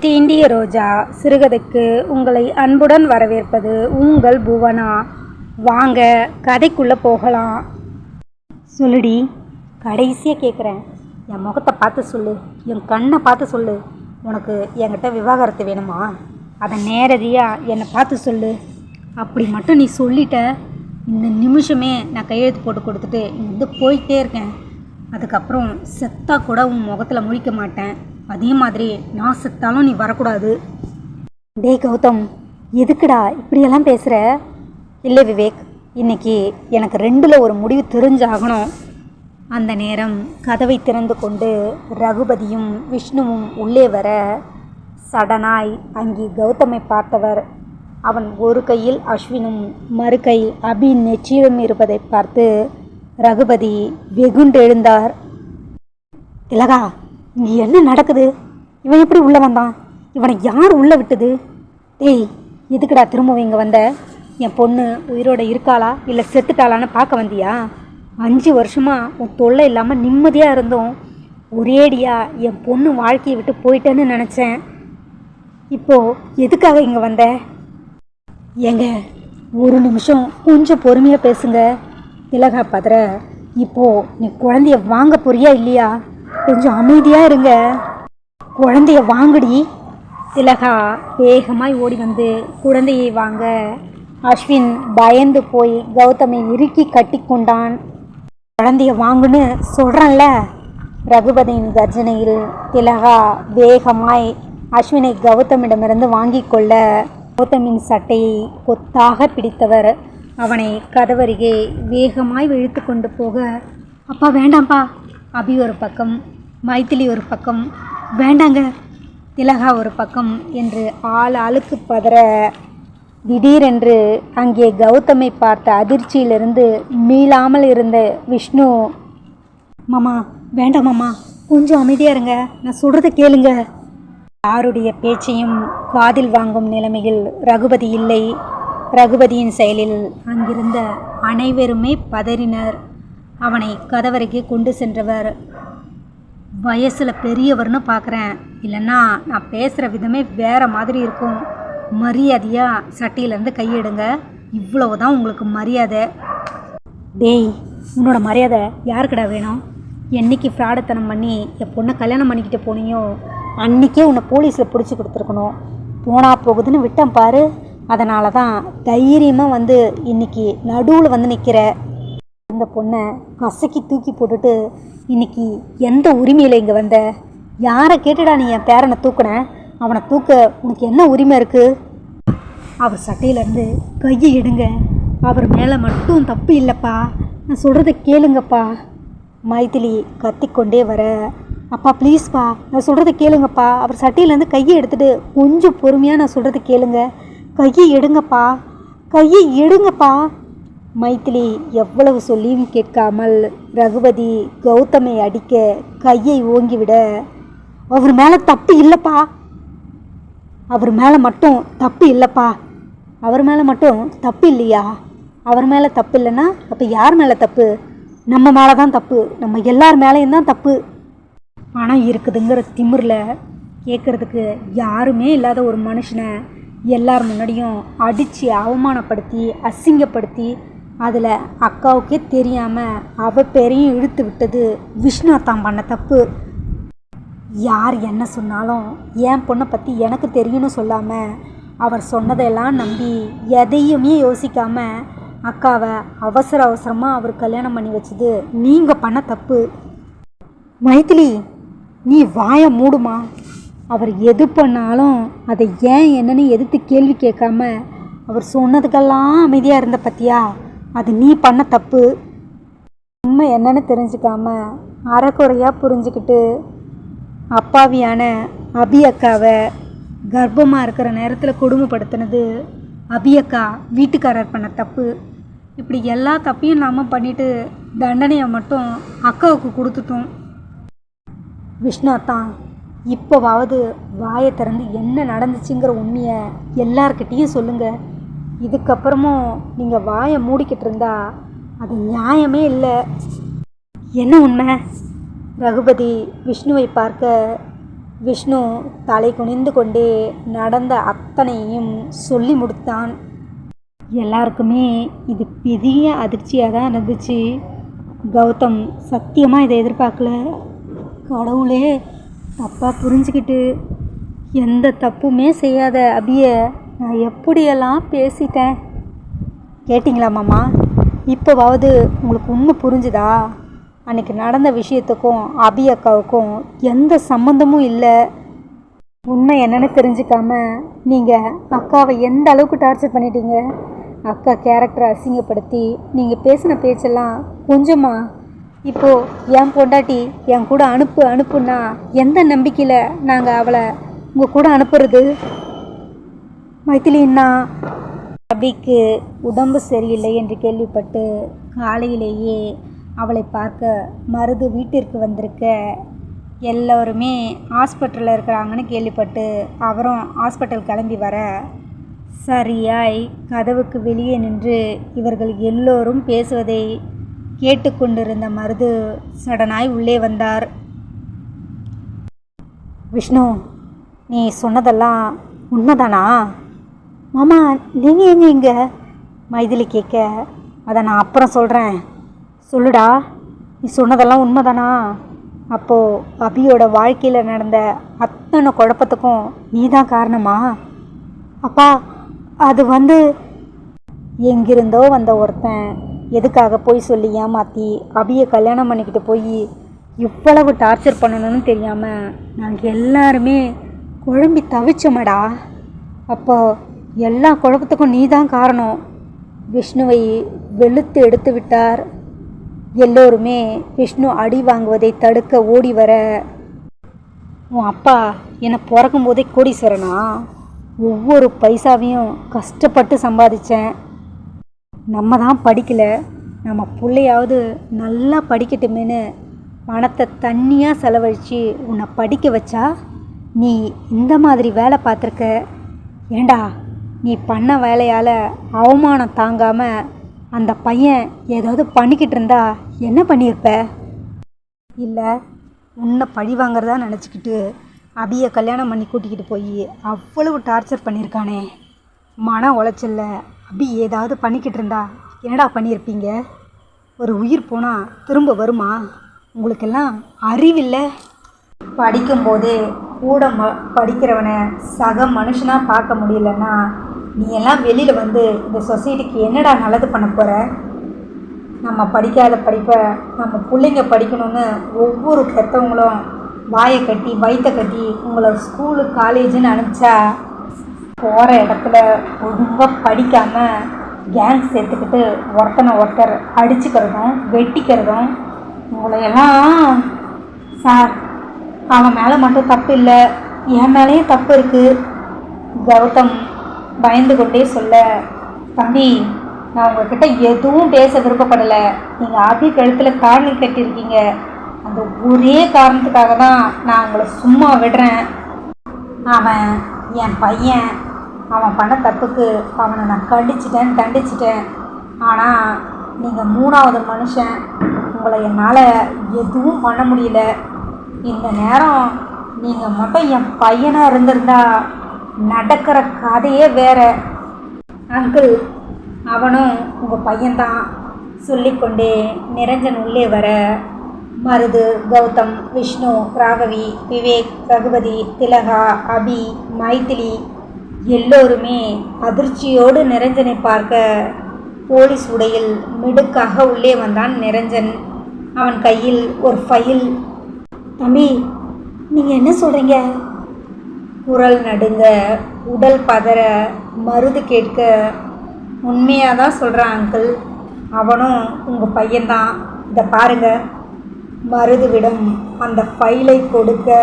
தீண்டிய ரோஜா சிறுகதைக்கு உங்களை அன்புடன் வரவேற்பது உங்கள் புவனா. வாங்க கதைக்குள்ளே போகலாம். சொல்லுடி, கடைசியாக கேட்குறேன். என் முகத்தை பார்த்து சொல்லு, என் கண்ணை பார்த்து சொல்லு. உனக்கு என்கிட்ட விவாகரத்து வேணுமா? அதை நேரடியாக என்னை பார்த்து சொல்லு. அப்படி மட்டும் நீ சொல்லிட்ட, இந்த நிமிஷமே நான் கையெழுத்து போட்டு கொடுத்துட்டு இங்கே போயிட்டே இருக்கேன். அதுக்கப்புறம் செத்தா கூட உன் முகத்தில் முழிக்க மாட்டேன். அதே மாதிரி நான் செத்தாலும் நீ வரக்கூடாது. டேய் கௌதம், எதுக்குடா இப்படியெல்லாம் பேசுகிற? இல்லை விவேக், இன்னைக்கு எனக்கு ரெண்டில் ஒரு முடிவு தெரிஞ்சாகணும். அந்த நேரம் கதவை திறந்து கொண்டு ரகுபதியும் விஷ்ணுவும் உள்ளே வர சடனாய் அங்கே கௌதமை பார்த்தவர் அவன் ஒரு கையில் அஸ்வினும் மறு கையில் அபி நெற்றியிலும் இருப்பதை பார்த்து ரகுபதி வெகுண்டு எழுந்தார். திலகா, இங்கே என்ன நடக்குது? இவன் எப்படி உள்ளே வந்தான்? இவனை யார் உள்ளே விட்டது? டேய், எதுக்குடா திரும்ப இங்கே வந்த? என் பொண்ணு உயிரோட இருக்காளா இல்லை செத்துட்டாளான்னு பார்க்க வந்தியா? 5 வருஷமாக உன் தொல்லை இல்லாமல் நிம்மதியாக இருந்தோம். ஒரேடியாக என் பொண்ணு வாழ்க்கையை விட்டு போயிட்டேன்னு நினச்சேன். இப்போது எதுக்காக இங்கே வந்த? ஏங்க, ஒரு நிமிஷம் கொஞ்சம் பொறுமையாக பேசுங்க. திலகா பதற, இப்போது நீ குழந்தைய வாங்க போறியா இல்லையா? கொஞ்சம் அமைதியாக இருங்க. குழந்தைய வாங்கடி. திலகா வேகமாய் ஓடி வந்து குழந்தையை வாங்க அஸ்வின் பயந்து போய் கௌதமை இறுக்கி கட்டி கொண்டான். குழந்தைய வாங்குன்னு சொல்கிறேன்ல. ரகுபதியின் கர்ஜனையில் திலகா வேகமாய் அஸ்வினை கௌதமிடமிருந்து வாங்கி கொள்ள கௌதமின் சட்டையை கொத்தாக பிடித்தவர் அவனை கதவருகே வேகமாய் இழுத்து கொண்டு போக, அப்பா வேண்டாம்ப்பா. அபி ஒரு பக்கம், மைத்திலி ஒரு பக்கம், வேண்டாங்க திலகா ஒரு பக்கம் என்று ஆளுக்கு பதற, திடீரென்று அங்கே கௌதமை பார்த்த அதிர்ச்சியிலிருந்து மீளாமல் இருந்த விஷ்ணு, மாமா வேண்டாம் மாமா, கொஞ்சம் அமைதியாக இருங்க, நான் சொல்கிறத கேளுங்க. யாருடைய பேச்சையும் காதில் வாங்கும் நிலைமையில் ரகுபதி இல்லை. ரகுபதியின் செயலில் அங்கிருந்த அனைவருமே பதறினர். அவனை கதவரைக்கு கொண்டு சென்றவர், வயசில் பெரியவர்னு பார்க்குறேன், இல்லைன்னா நான் பேசுகிற விதமே வேறு மாதிரி இருக்கும். மரியாதையாக சட்டியிலேருந்து கையெடுங்க. இவ்வளவுதான் உங்களுக்கு மரியாதை. டேய், உன்னோட மரியாதை யாருக்குடா வேணும்? என்றைக்கு ஃப்ராடத்தனம் பண்ணி என் பொண்ணை கல்யாணம் பண்ணிக்கிட்டு போனியோ அன்றைக்கே உன்னை போலீஸில் பிடிச்சி கொடுத்துருக்கணும். போனா போகுதுன்னு விட்டேன் பாரு. அதனால தான் தைரியமாக வந்து இன்றைக்கி நடுவில் வந்து நிற்கிற. இந்த பொண்ணை கசக்கி தூக்கி போட்டுட்டு இன்றைக்கி எந்த உரிமையில் இங்கே வந்த? யாரை கேட்டுடா நீ என் பேரனை தூக்குன? அவனை தூக்க உனக்கு என்ன உரிமை இருக்குது? அவர் சட்டையிலேருந்து கையை எடுங்க. அவர் மேலே மட்டும் தப்பு இல்லைப்பா, நான் சொல்கிறத கேளுங்கப்பா. மைதிலி கத்திக்கொண்டே வர, அப்பா ப்ளீஸ்ப்பா, நான் சொல்கிறத கேளுங்கப்பா. அவர் சட்டையிலேருந்து கையை எடுத்துகிட்டு கொஞ்சம் பொறுமையாக நான் சொல்கிறத கேளுங்க. கையை எடுங்கப்பா, கையை எடுங்கப்பா. மைத்திலி எவ்வளவு சொல்லியும் கேட்காமல் ரகுபதி கௌதமை அடிக்க கையை ஓங்கிவிட, அவர் மேலே தப்பு இல்லைப்பா, அவர் மேலே மட்டும் தப்பு இல்லைப்பா. அவர் மேலே மட்டும் தப்பு இல்லையா? அவர் மேலே தப்பு இல்லைன்னா அப்போ யார் மேலே தப்பு? நம்ம மேலே தான் தப்பு, நம்ம எல்லார் மேலேயும் தான் தப்பு. ஆனால் இருக்குதுங்கிற திமிரில் கேட்குறதுக்கு யாருமே இல்லாத ஒரு மனுஷனை எல்லார் முன்னாடியும் அடித்து அவமானப்படுத்தி அசிங்கப்படுத்தி அதில் அக்காவுக்கே தெரியாமல் அவள் பேரையும் இழுத்து விட்டது விஷ்ணு தான் பண்ண தப்பு. யார் என்ன சொன்னாலும் என் பொண்ணை பற்றி எனக்கு தெரியும்னு சொல்லாமல் அவர் சொன்னதெல்லாம் நம்பி எதையுமே யோசிக்காமல் அக்காவை அவசரமாக அவர் கல்யாணம் பண்ணி வச்சது நீங்கள் பண்ண தப்பு. மைதிலி, நீ வாயை மூடுமா. அவர் எது பண்ணாலும் அதை ஏன் என்னன்னு எதிர்த்து கேள்வி கேட்காம அவர் சொன்னதுக்கெல்லாம் அமைதியாக இருந்த பற்றியா? அது நீ பண்ண தப்பு. உண்மை என்னன்னு தெரிஞ்சுக்காம அரைக்குறையாக புரிஞ்சுக்கிட்டு அப்பாவியான அபி அக்காவை கர்ப்பமாக இருக்கிற நேரத்தில் கொடுமைப்படுத்தினது அபி அக்கா வீட்டுக்காரர் பண்ண தப்பு. இப்படி எல்லா தப்பையும் நாம் பண்ணிவிட்டு தண்டனையை மட்டும் அக்காவுக்கு கொடுத்துட்டோம். விஷ்ணு தான் இப்போவாவது வாயை திறந்து என்ன நடந்துச்சுங்கிற உண்மையை எல்லார்கிட்டேயும் சொல்லுங்கள். இதுக்கப்புறமும் நீங்கள் வாயை மூடிக்கிட்டு இருந்தா அது நியாயமே இல்லை. என்ன உண்மை? ரகுபதி விஷ்ணுவை பார்க்க, விஷ்ணு தலை குனிந்து கொண்டே நடந்த அத்தனையும் சொல்லி முடித்தான். எல்லாருக்குமே இது பெரிய அதிர்ச்சியாக தான் இருந்துச்சு. கௌதம் சத்தியமாக இதை எதிர்பார்க்கல. கடவுளே, தப்பாக புரிஞ்சுக்கிட்டு எந்த தப்புமே செய்யாத அபியை நான் எப்படியெல்லாம் பேசிட்டேன். கேட்டிங்களா மாமா? இப்போவாவது உங்களுக்கு உண்மை புரிஞ்சுதா? அன்றைக்கி நடந்த விஷயத்துக்கும் அபி அக்காவுக்கும் எந்த சம்மந்தமும் இல்லை. உண்மை என்னென்னு தெரிஞ்சுக்காம நீங்கள் அக்காவை எந்த அளவுக்கு டார்ச்சர் பண்ணிட்டீங்க. அக்கா கேரக்டரை அசிங்கப்படுத்தி நீங்கள் பேசின பேச்செல்லாம் கொஞ்சமா? இப்போது என் பொண்டாட்டி என் கூட அனுப்புன்னா எந்த நம்பிக்கையில் நாங்கள் அவளை உங்கள் கூட அனுப்புறது? மைத்திலின்னா அபிக்கு உடம்பு சரியில்லை என்று கேள்விப்பட்டு காலையிலேயே அவளை பார்க்க மருது வீட்டிற்கு வந்திருக்க. எல்லோருமே ஹாஸ்பிட்டலில் இருக்கிறாங்கன்னு கேள்விப்பட்டு அவரும் ஹாஸ்பிட்டல் கிளம்பி வர, சரியாய் கதவுக்கு வெளியே நின்று இவர்கள் எல்லோரும் பேசுவதை கேட்டுக்கொண்டிருந்த மருது சடனாய் உள்ளே வந்தார். விஷ்ணு, நீ சொன்னதெல்லாம் உண்மைதானா? மாமா, நீங்கள் எங்கே இங்கே? மைதிலி கேட்க, அதை நான் அப்புறம் சொல்கிறேன். சொல்லுடா, நீ சொன்னதெல்லாம் உண்மைதானா? அப்போது அபியோட வாழ்க்கையில் நடந்த அத்தனை குழப்பத்துக்கும் நீ தான் காரணமா? அப்பா, அது எங்கிருந்தோ வந்த ஒருத்தன் எதுக்காக போய் சொல்லி ஏமாற்றி அபியை கல்யாணம் பண்ணிக்கிட்டு போய் இவ்வளவு டார்ச்சர் பண்ணணும்னு தெரியாமல் நாங்கள் எல்லாருமே குழம்பி தவிச்சோமடா. அப்போ எல்லா குழப்பத்துக்கும் நீ தான் காரணம். விஷ்ணுவை வெளுத்து எடுத்து விட்டார். எல்லோருமே விஷ்ணு அடி வாங்குவதை தடுக்க ஓடி வர, உன் அப்பா என்னை பிறக்கும் போதே கோடீஸ்வரனா? ஒவ்வொரு பைசாவையும் கஷ்டப்பட்டு சம்பாதிச்சேன். நம்ம தான் படிக்கலை, நம்ம பிள்ளையாவது நல்லா படிக்கட்டுமேனு பணத்தை தண்ணியாக செலவழித்து உன்னை படிக்க வச்சா நீ இந்த மாதிரி வேலை பார்த்துருக்க. ஏண்டா, நீ பண்ண வேலையால் அவமானம் தாங்காமல் அந்த பையன் ஏதாவது பண்ணிக்கிட்டு இருந்தா என்ன பண்ணியிருப்ப? இல்லை, உன்னை பழி வாங்கிறதா நினச்சிக்கிட்டு அபியை கல்யாணம் பண்ணி கூட்டிக்கிட்டு போய் அவ்வளவு டார்ச்சர் பண்ணியிருக்கானே. மன உளைச்சல்ல அபி ஏதாவது பண்ணிக்கிட்டு இருந்தா என்னடா பண்ணியிருப்பீங்க? ஒரு உயிர் போனால் திரும்ப வருமா? உங்களுக்கெல்லாம் அறிவில்லை. படிக்கும்போதே கூட படிக்கிறவனை சக மனுஷனாக பார்க்க முடியலன்னா நீ எல்லாம் வெளியில் இந்த சொசைட்டிக்கு என்னடா நல்லது பண்ண போகிற? நம்ம படிக்காத படிப்பை நம்ம பிள்ளைங்க படிக்கணும்னு ஒவ்வொரு பெற்றவங்களும் வாயை கட்டி வயிற்ற கட்டி உங்களை ஸ்கூலு காலேஜுன்னு அனுப்பிச்சா போகிற இடத்துல ஒழுங்காக படிக்காமல் கேங் சேர்த்துக்கிட்டு ஒருத்தர் அடிச்சுக்கிறதும் வெட்டிக்கிறதும் உங்களையெல்லாம். சார், அவன் மேலே மட்டும் தப்பு இல்லை, என் மேலேயும் தப்பு இருக்குது. கௌதம் பயந்து கொண்டே சொல்ல, தம்பி, நான் உங்ககிட்ட எதுவும் பேச விருப்பப்படலை. நீங்கள் அபி கழுத்தில் காரணி கட்டியிருக்கீங்க. அந்த ஒரே காரணத்துக்காக தான் நான் உங்களை சும்மா விடுறேன். அவன் என் பையன். அவன் பண்ண தப்புக்கு அவனை நான் தண்டிச்சிட்டேன். ஆனால் நீங்கள் 3வது மனுஷன். உங்களை என்னால் எதுவும் பண்ண முடியல. இந்த நேரம் நீங்கள் மட்டும் என் பையனாக இருந்திருந்தா நடக்கிற கதையே வேற. அங்கிள், அவனும் உங்கள் பையன்தான் சொல்லிக்கொண்டே நிரஞ்சன் உள்ளே வர, மருது, கௌதம், விஷ்ணு, ராகவி, விவேக், ரகுபதி, திலகா, அபி, மைதிலி எல்லோருமே அதிர்ச்சியோடு நிரஞ்சனை பார்க்க போலீஸ் உடையில் மிடுக்காக உள்ளே வந்தான் நிரஞ்சன். அவன் கையில் ஒரு ஃபைல். தம்பி, நீங்கள் என்ன சொல்கிறீங்க? குரல் நடுங்க, உடல் பதற, மருது கேட்க, உண்மையாக தான் சொல்கிறான் அங்கிள். அவனும் உங்கள் பையன்தான். இதை பாருங்க. மருதுவிடம் அந்த ஃபைலை கொடுக்க